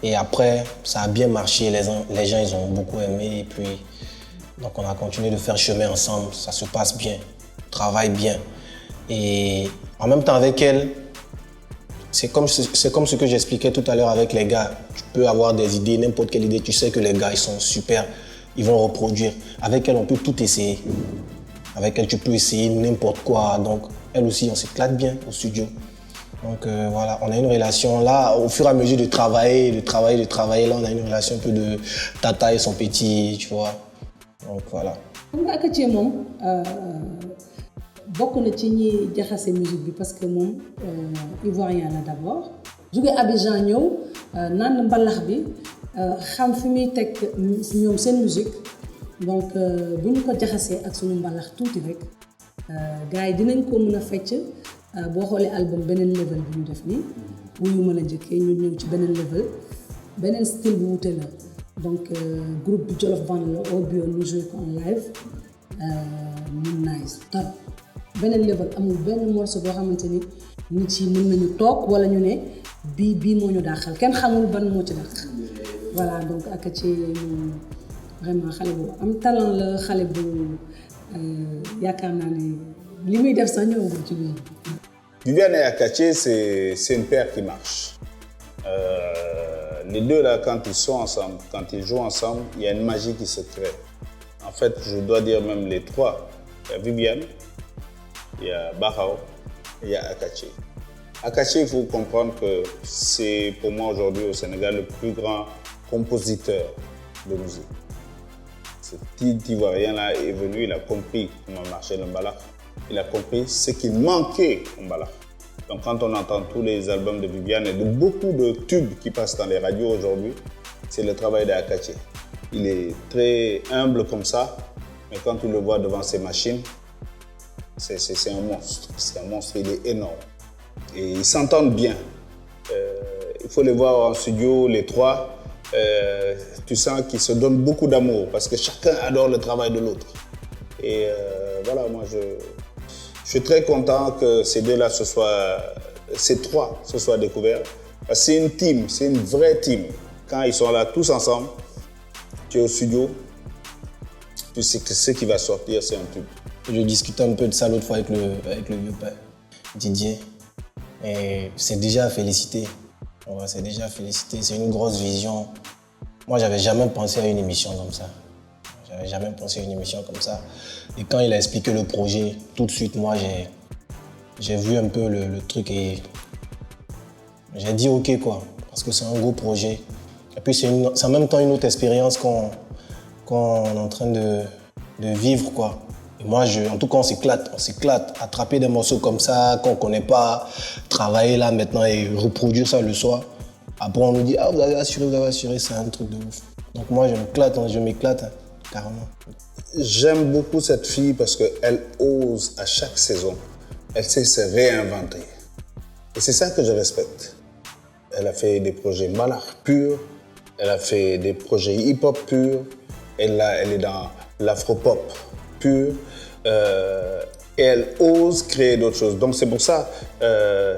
Et après, ça a bien marché, les gens ils ont beaucoup aimé et puis donc on a continué de faire chemin ensemble, ça se passe bien, on travaille bien. Et en même temps avec elle, c'est comme ce que j'expliquais tout à l'heure avec les gars. Tu peux avoir des idées, n'importe quelle idée, tu sais que les gars ils sont super, ils vont reproduire. Avec elle, on peut tout essayer. Avec elle, tu peux essayer n'importe quoi. Donc, elle aussi, on s'éclate bien au studio. Donc voilà, on a une relation là, au fur et à mesure de travailler, là on a une relation un peu de tata et son petit, tu vois. Donc voilà. xam nga Akaché moom bokk na ci ñi jaxase musique bi parce que moom ivoirien la d'abord. jóge Abidjan ñëw naan mbalax bi xam fi muy teg ñoom seen musique donc bu ñu ko jaxasee ak suñu mbalax tuuti rek gars yi dinañ ko mën a fecc. boo xoolee album beneen level bi ñu def nii wuyu mën a njëkkee ñu ñëw ci beneen level beneen style bu wute la donc groupe bi Jollof Band la au bio ñu joué ko en live mu nice top beneen level amul benn morceau boo xamante ni nit yi mën nañu toog wala ñu ne bii moo ñu daaxal kenn xamul ban moo ci dàq voilà donc Akaché vraiment xale bu am talent la xale bu yaakaar naa ne li muy def sax ñëwagul ci biir. Viviane et Akaché, c'est une paire qui marche. Les deux là, quand ils sont ensemble, quand ils jouent ensemble, il y a une magie qui se crée. En fait, je dois dire même les trois. Il y a Viviane, il y a Barao, il y a Akachi. Akachi, il faut comprendre que c'est pour moi aujourd'hui au Sénégal le plus grand compositeur de musique. Ce petit Ivoirien-là est venu, il a compris comment marchait le mbalax. Il a compris ce qui manquait au mbalax. Donc quand on entend tous les albums de Viviane et de beaucoup de tubes qui passent dans les radios aujourd'hui, c'est le travail d'Akachi. Il est très humble comme ça, mais quand tu le vois devant ses machines, c'est un monstre. C'est un monstre, il est énorme. Et ils s'entendent bien. Il faut les voir en studio, les trois. Tu sens qu'ils se donnent beaucoup d'amour parce que chacun adore le travail de l'autre. Et voilà, moi je suis très content que ces deux-là ces trois se soient découverts. Parce que c'est une team, c'est une vraie team. Quand ils sont là tous ensemble, tu es au studio, tu sais que ce qui va sortir, c'est un tube. Je discutais un peu de ça l'autre fois avec le vieux père, Didier. Et c'est déjà félicité. Ouais, c'est déjà félicité, c'est une grosse vision. Moi, j'avais jamais pensé à une émission comme ça. J'avais jamais pensé à une émission comme ça. Et quand il a expliqué le projet, tout de suite, moi, j'ai vu un peu le truc et j'ai dit OK, quoi. Parce que c'est un gros projet. Et puis, c'est en même temps une autre expérience qu'on est en train de vivre, quoi. Et moi, en tout cas, on s'éclate. Attraper des morceaux comme ça, qu'on ne connaît pas, travailler là maintenant et reproduire ça le soir. Après, on nous dit, ah, vous avez assuré, c'est un truc de ouf. Donc moi, je m'éclate, carrément. J'aime beaucoup cette fille parce qu'elle ose à chaque saison. Elle sait se réinventer. Et c'est ça que je respecte. Elle a fait des projets mbalax purs, elle a fait des projets hip-hop purs, elle est dans l'afro-pop pur, et elle ose créer d'autres choses. Donc c'est pour ça,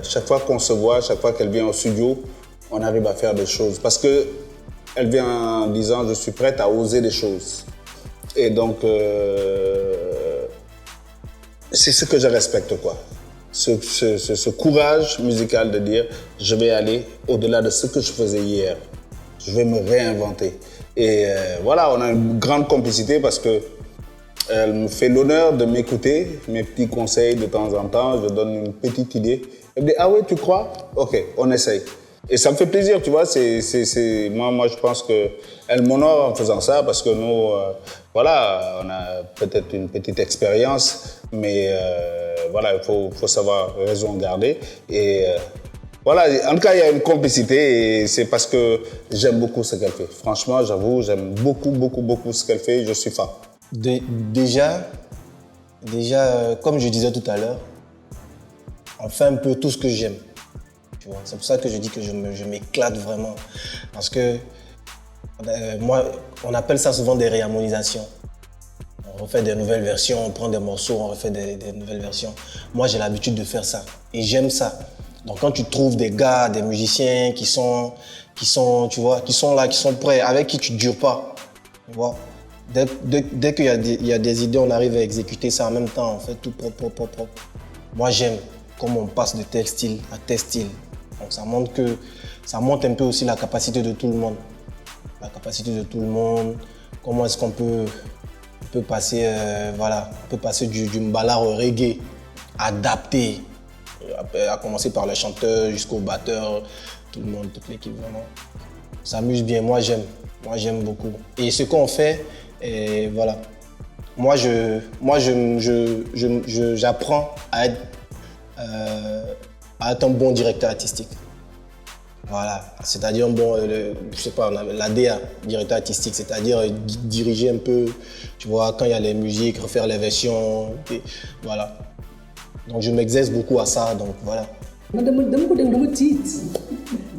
chaque fois qu'on se voit, chaque fois qu'elle vient au studio, on arrive à faire des choses. Parce qu'elle vient en disant, je suis prête à oser des choses. Et donc, c'est ce que je respecte, quoi. Ce courage musical de dire, je vais aller au-delà de ce que je faisais hier. Je vais me réinventer. Et voilà, on a une grande complicité parce que elle me fait l'honneur de m'écouter, mes petits conseils de temps en temps, je donne une petite idée. Elle me dit, ah ouais, tu crois? Ok, on essaye. Et ça me fait plaisir, tu vois, moi je pense qu'elle m'honore en faisant ça parce que nous, voilà, on a peut-être une petite expérience, mais voilà, il faut savoir raison garder. Et voilà, en tout cas, il y a une complicité et c'est parce que j'aime beaucoup ce qu'elle fait. Franchement, j'avoue, j'aime beaucoup, beaucoup, beaucoup ce qu'elle fait, je suis fan. Déjà, comme je disais tout à l'heure, on fait un peu tout ce que j'aime. C'est pour ça que je dis que je m'éclate vraiment. Parce que moi, on appelle ça souvent des réharmonisations. On refait des nouvelles versions, on prend des morceaux, on refait des nouvelles versions. Moi, j'ai l'habitude de faire ça et j'aime ça. Donc quand tu trouves des gars, des musiciens qui sont là, qui sont prêts, avec qui tu ne dures pas, tu vois. Dès qu'il y a des idées, on arrive à exécuter ça en même temps, on fait tout propre. Moi, j'aime comment on passe de tel style à tel style. Donc ça montre un peu aussi la capacité de tout le monde. La capacité de tout le monde, comment est-ce qu'on peut passer, on peut passer du mbalax au reggae, adapté, à commencer par les chanteurs jusqu'au batteur, tout le monde, toute l'équipe vraiment. On s'amuse bien, moi j'aime beaucoup. Et ce qu'on fait, et voilà. Moi j'apprends à être un bon directeur artistique. Voilà, c'est-à-dire je sais pas, l'ADA, directeur artistique, c'est-à-dire diriger un peu, tu vois, quand il y a les musiques, refaire les versions, et voilà. Donc je m'exerce beaucoup à ça, donc voilà.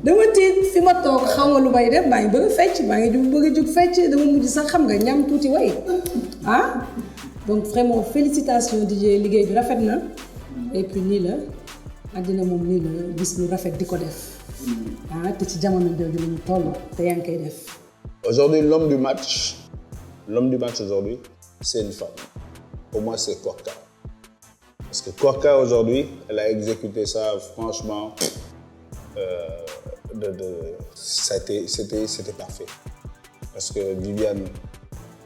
dama tiit fi ma toog xaw ma lu may def maa ngi bëgg a fecc maa ngi bëgg a jóg fecc dama mujj sax xam nga ñam tuuti way ah donc vraiment félicitations DJ liggéey bi rafet na et puis nii la àddina moom nii la gis lu rafet di ko def ah te ci jamono jooju la ñu toll te yaa ngi koy def. Aujourd'hui l'homme du match aujourd'hui c'est une femme. Pour moi c'est Korka. Parce que Korka aujourd'hui elle a exécuté ça franchement. C'était parfait. Parce que Viviane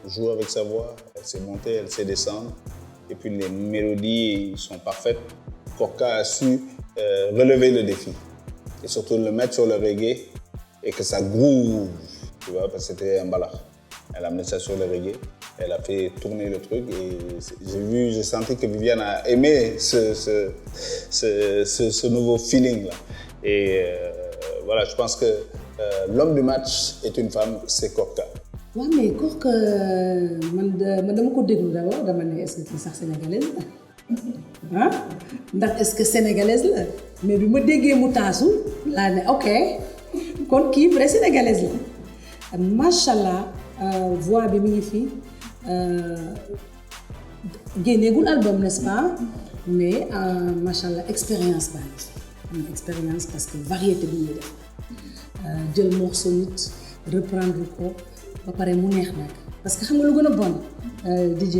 joue avec sa voix, Elle sait monter, elle sait descendre. Et puis les mélodies sont parfaites. Korka a su relever le défi. Et surtout le mettre sur le reggae et que ça groove. Tu vois, parce que c'était un balard. Elle a amené ça sur le reggae. Elle a fait tourner le truc et j'ai senti que Viviane a aimé ce nouveau feeling-là. Et voilà, je pense que l'homme du match est une femme, c'est Korka. waaw mais Korka man dama ko déglu d'abord dama ne est-ce que kii sax sénégalaise la ah ndax est-ce que sénégalaise la mais bi ma déggee mu taasu laa ne ok kon kii vraie sénégalaise la macha allah voix bi mi ngi fi génneegul album n'est-ce pas mais macha allah expérience baa ngi fi am expérience parce que variété bi ñuy def jël morceau nit reprendre ko. ba pare mu neex nag parce que xam nga lu gën a bon DJ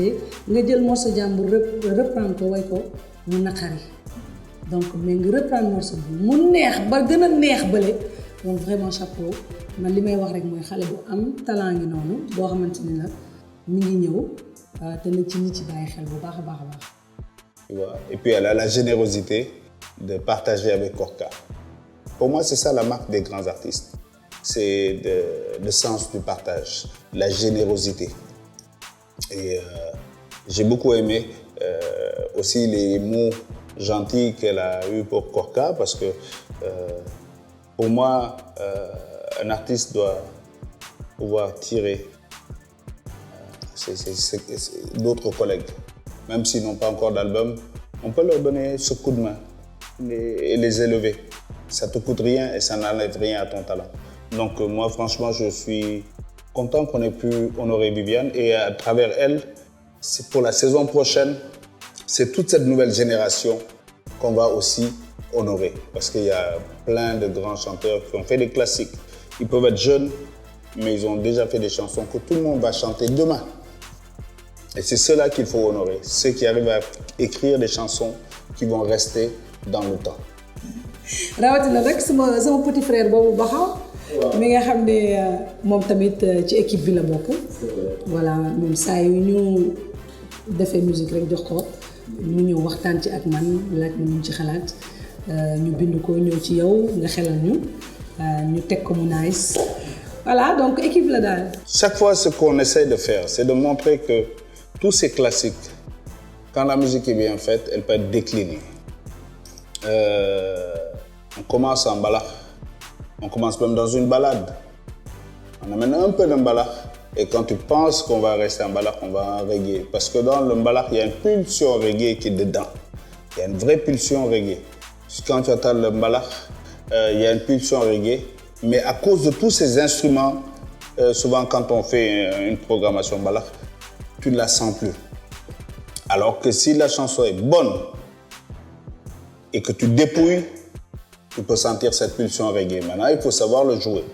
nga jël morceau jàmbur reprendre ko way ko mu naqari donc mais nga reprendre morceau bi mu neex ba gën a neex bële donc vraiment chapeau man li may wax rek mooy xale bu am talent ngi noonu boo xamante ni nag mi ngi ñëw te na ci nit ci bàyyi xel bu baax a baax a baax. Tu vois, et puis elle a la générosité de partager avec Korka. Pour moi c'est ça la marque des grands artistes. C'est le sens du partage, la générosité. Et j'ai beaucoup aimé aussi les mots gentils qu'elle a eus pour Korka parce que pour moi, un artiste doit pouvoir tirer d'autres collègues. Même s'ils n'ont pas encore d'album, on peut leur donner ce coup de main et les élever. Ça ne te coûte rien et ça n'enlève rien à ton talent. Donc moi, franchement, je suis content qu'on ait pu honorer Viviane et à travers elle, c'est pour la saison prochaine, c'est toute cette nouvelle génération qu'on va aussi honorer. Parce qu'il y a plein de grands chanteurs qui ont fait des classiques. Ils peuvent être jeunes, mais ils ont déjà fait des chansons que tout le monde va chanter demain. Et c'est ceux-là qu'il faut honorer, ceux qui arrivent à écrire des chansons qui vont rester dans le temps. rawatina nag sama petit frère boobu Baxaw mi nga xam ne moom tamit ci équipe bi la bokk. voilà moom saa yu ñu defee musique rek jox ko mu ñëw waxtaan ci ak man laaj ma ñu ci xalaat ñu bind ko ñëw ci yow nga xelal ñu teg ko mu nice voilà donc équipe la daal. Chaque fois ce qu'on essaie de faire c'est de montrer que tous ces classiques quand la musique est bien faite elle peut être déclinée. On commence en balak, on commence même dans une balade. On amène un peu de balak et quand tu penses qu'on va rester en balak, on va en reggae. Parce que dans le balak, il y a une pulsion reggae qui est dedans. Il y a une vraie pulsion reggae. Quand tu entends le balak, il y a une pulsion reggae. Mais à cause de tous ces instruments, souvent quand on fait une programmation balak, tu ne la sens plus. Alors que si la chanson est bonne et que tu dépouilles, tu peux sentir cette pulsion reggae. Maintenant, il faut savoir le jouer.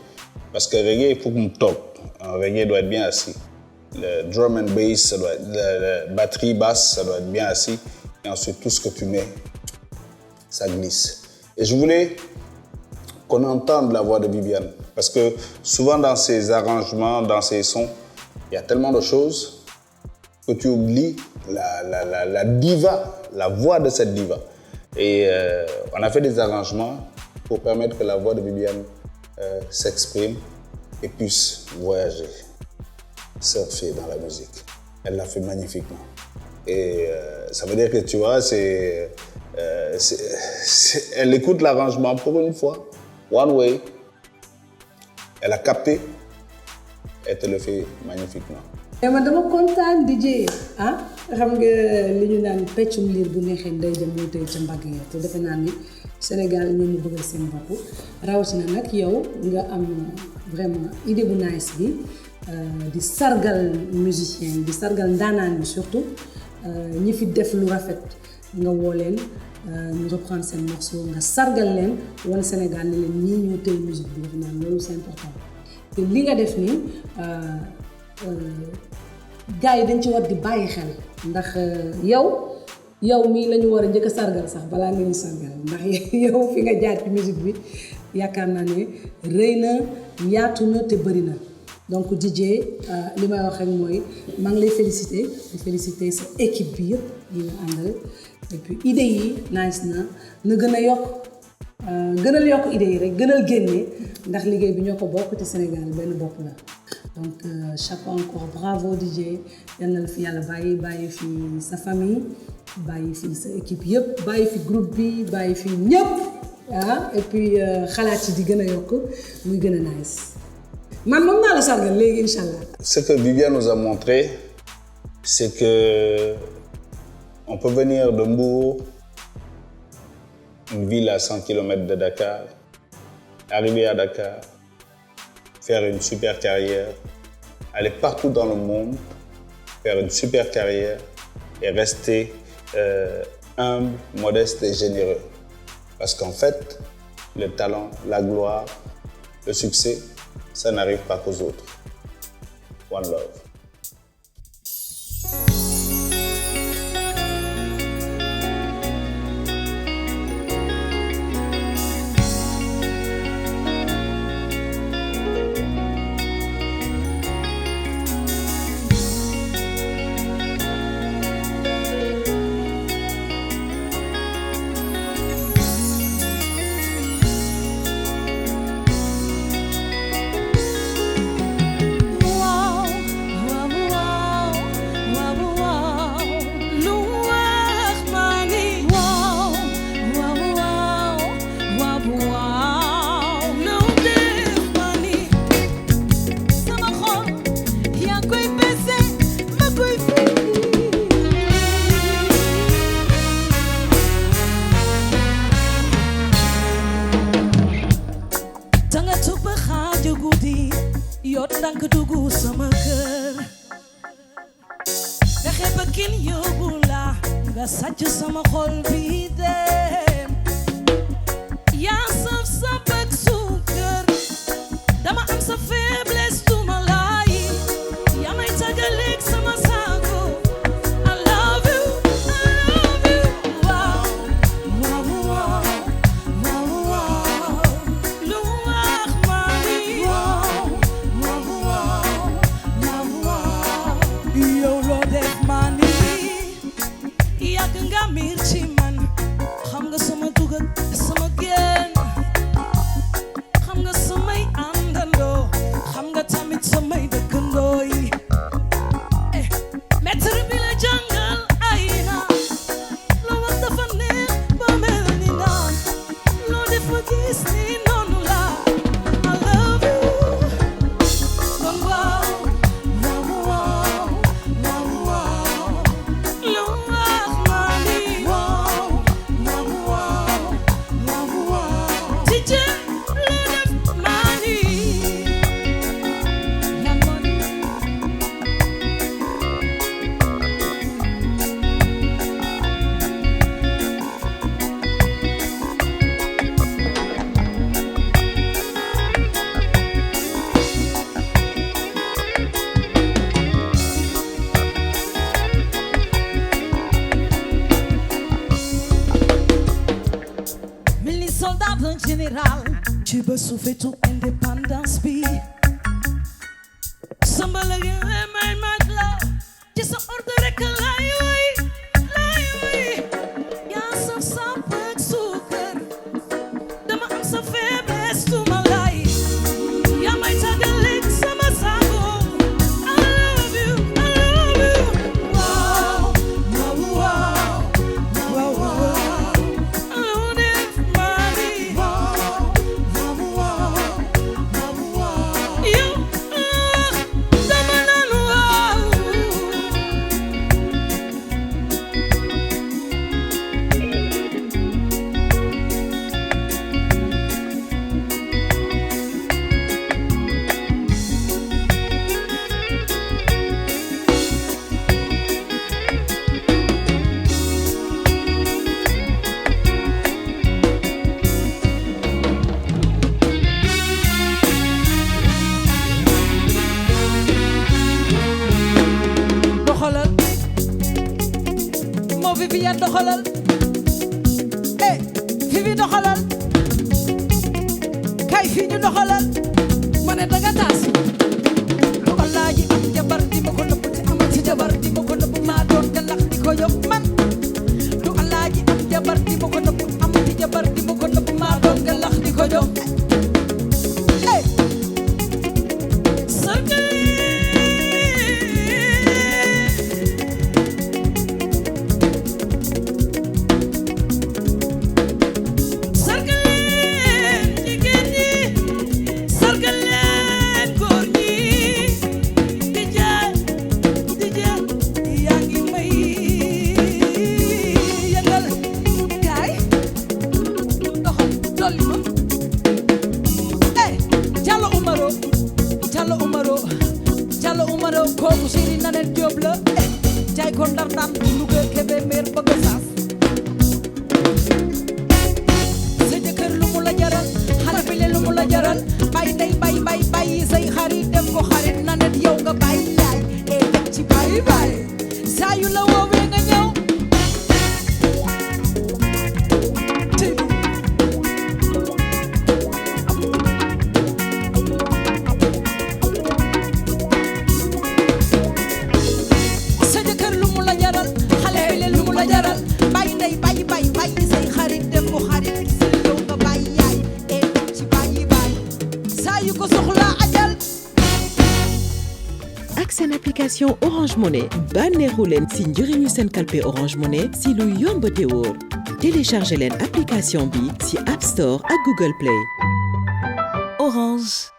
Parce que reggae, il faut qu'on toque. Un reggae doit être bien assis. Le drum and bass, ça doit être, la batterie basse, ça doit être bien assis. Et ensuite, tout ce que tu mets, ça glisse. Et je voulais qu'on entende la voix de Viviane. Parce que souvent, dans ses arrangements, dans ses sons, il y a tellement de choses que tu oublies la diva, la voix de cette diva. Et on a fait des arrangements pour permettre que la voix de Viviane s'exprime et puisse voyager, surfer dans la musique. Elle l'a fait magnifiquement. Et ça veut dire que tu vois, elle écoute l'arrangement pour une fois, one way. Elle a capté, elle te le fait magnifiquement. mais man dama kontaan DJ ah xam nga li ñu naan peccum liir bu neexee ndey jëm muy tey ca mbagg ya te defe naa ni Sénégal ñoo ñu bëggal seen bopp rawatina nag yow nga am vraiment idée bu nice bi di sargal musicien di sargal ndaanaan bi surtout ñi fi def lu rafet nga woo leen ñu reprendre seen morceau nga sargal leen wan Sénégal ne leen ñii ñoo tey musique bi defe naa loolu c'est important te li nga def nii gars yi dañ ci war di bàyyi xel ndax yow mii la ñu war a njëkk a sargal sax balaa nga ñu sargal ndax yow fi nga jaar ci musique bi yaakaar naa ne rëy na yaatu na te bëri na donc DJ li may wax rek mooy maa ngi lay féliciter sa équipe bi yëpp yi nga àndal et puis idées yi nice na gën a yokk gënal yokk idées yi rek gënal génne ndax liggéey bi ñoo ko bokk ci Sénégal benn bopp la donc chapeau encore bravo DJ yal na la fi yàlla bàyyi fi sa famille bàyyi fi sa équipe yëpp bàyyi fi groupe bi bàyyi fi ñëpp et puis xalaat yi di gën a yokk muy gën a nice man moom naa la sargal léegi incha allah. Ce que Viviane nous a montré c'est que on peut venir de Mbour, une ville à 100 km de Dakar, arriver à Dakar, faire une super carrière, aller partout dans le monde, faire une super carrière et rester humble, modeste et généreux. Parce qu'en fait, le talent, la gloire, le succès, ça n'arrive pas qu'aux autres. One love. Souffle tout indépendance bi samba la gi may magla ci sa ordre rek lay way yaa saf sap ak suukar dama am sa faiblesse tu ma lay yaa may tàggaleeg sama sago I love you wow wow wow wow wow def mari Viviane doxalal Vivi doxalal kay fii ñu doxalal ma ne danga taas kooku chéri Nanel Diop la jaay ko Ndar Ndam Louga Kébémer bëgg saas sa jëkkër lu mu la jaral xale bi le lu mu la jaral bay ndey bay say xarit def ko xarit Nanel yow nga bay yaay e teg ci bay saa yu la woowee nga ñëw sa jëkkër lu mu la jaral xale bi le lu mu la jaral bay ndey bay say xarit def ko xarit gis yow nga bay yaay e teg ci bay saa yu ko soxla ajal ak seen application Orange Money bànneexu leen si njëriñu seen kalpe Orange Money si lu yomb te wóor téléchargé leen application bi si App Store ak Google Play. Orange.